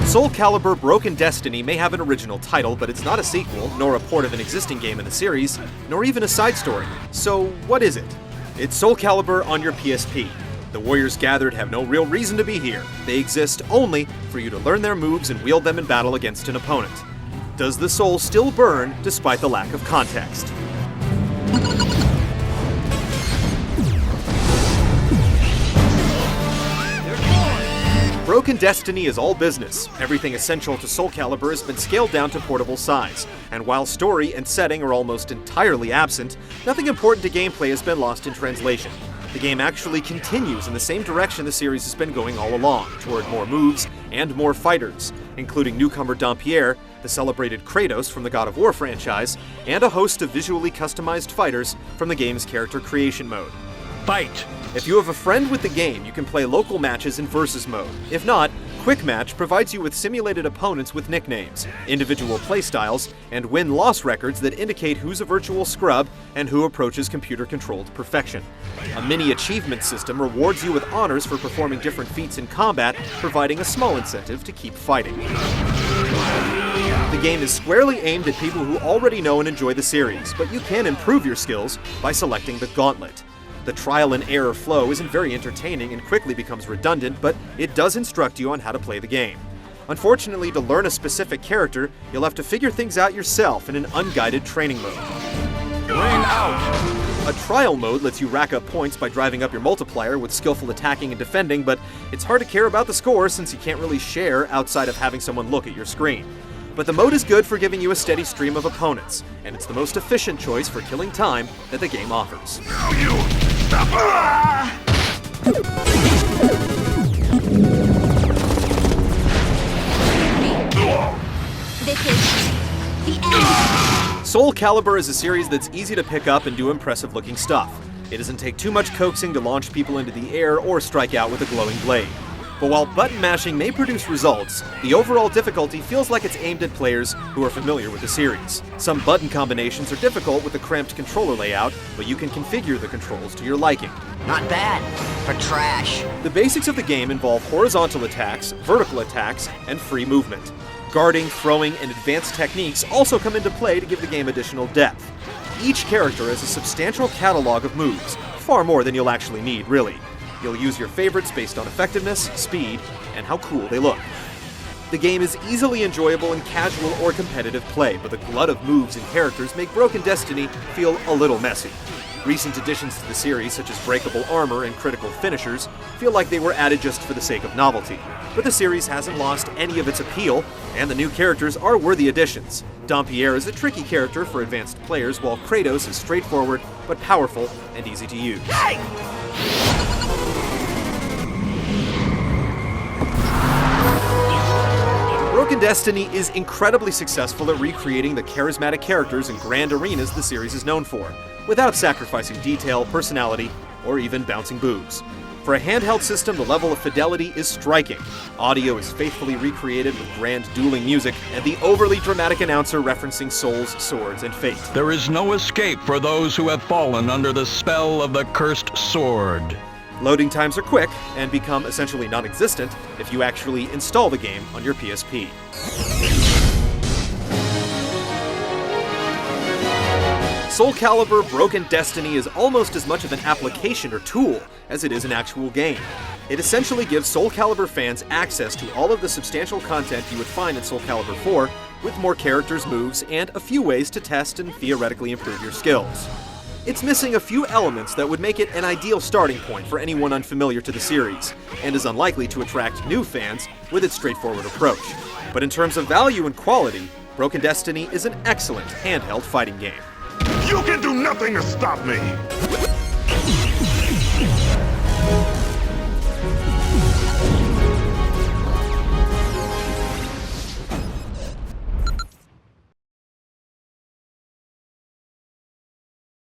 Soul Calibur Broken Destiny may have an original title, but it's not a sequel, nor a port of an existing game in the series, nor even a side story. So what is it? It's Soul Calibur on your PSP. The warriors gathered have no real reason to be here. They exist only for you to learn their moves and wield them in battle against an opponent. Does the soul still burn despite the lack of context? Broken Destiny is all business. Everything essential to Soul Calibur has been scaled down to portable size, and while story and setting are almost entirely absent, nothing important to gameplay has been lost in translation. The game actually continues in the same direction the series has been going all along, toward more moves and more fighters, including newcomer Dampierre, the celebrated Kratos from the God of War franchise, and a host of visually customized fighters from the game's character creation mode. Fight! If you have a friend with the game, you can play local matches in Versus mode. If not, Quick Match provides you with simulated opponents with nicknames, individual playstyles, and win-loss records that indicate who's a virtual scrub and who approaches computer-controlled perfection. A mini-achievement system rewards you with honors for performing different feats in combat, providing a small incentive to keep fighting. The game is squarely aimed at people who already know and enjoy the series, but you can improve your skills by selecting the Gauntlet. The trial and error flow isn't very entertaining and quickly becomes redundant, but it does instruct you on how to play the game. Unfortunately, to learn a specific character, you'll have to figure things out yourself in an unguided training mode. Rain out! A trial mode lets you rack up points by driving up your multiplier with skillful attacking and defending, but it's hard to care about the score since you can't really share outside of having someone look at your screen. But the mode is good for giving you a steady stream of opponents, and it's the most efficient choice for killing time that the game offers. Now you stop! This is the end. Soul Calibur is a series that's easy to pick up and do impressive looking stuff. It doesn't take too much coaxing to launch people into the air or strike out with a glowing blade. But while button mashing may produce results, the overall difficulty feels like it's aimed at players who are familiar with the series. Some button combinations are difficult with a cramped controller layout, but you can configure the controls to your liking. Not bad for trash. The basics of the game involve horizontal attacks, vertical attacks, and free movement. Guarding, throwing, and advanced techniques also come into play to give the game additional depth. Each character has a substantial catalog of moves, far more than you'll actually need, really. You'll use your favorites based on effectiveness, speed, and how cool they look. The game is easily enjoyable in casual or competitive play, but the glut of moves and characters make Broken Destiny feel a little messy. Recent additions to the series, such as breakable armor and critical finishers, feel like they were added just for the sake of novelty. But the series hasn't lost any of its appeal, and the new characters are worthy additions. Dampierre is a tricky character for advanced players, while Kratos is straightforward, but powerful and easy to use. Broken Destiny is incredibly successful at recreating the charismatic characters and grand arenas the series is known for, without sacrificing detail, personality, or even bouncing boobs. For a handheld system, the level of fidelity is striking. Audio is faithfully recreated with grand dueling music, and the overly dramatic announcer referencing souls, swords, and fate. There is no escape for those who have fallen under the spell of the cursed sword. Loading times are quick, and become essentially non-existent if you actually install the game on your PSP. Soul Calibur Broken Destiny is almost as much of an application or tool as it is an actual game. It essentially gives Soul Calibur fans access to all of the substantial content you would find in Soul Calibur 4, with more characters, moves, and a few ways to test and theoretically improve your skills. It's missing a few elements that would make it an ideal starting point for anyone unfamiliar to the series, and is unlikely to attract new fans with its straightforward approach. But in terms of value and quality, Broken Destiny is an excellent handheld fighting game. You can do nothing to stop me!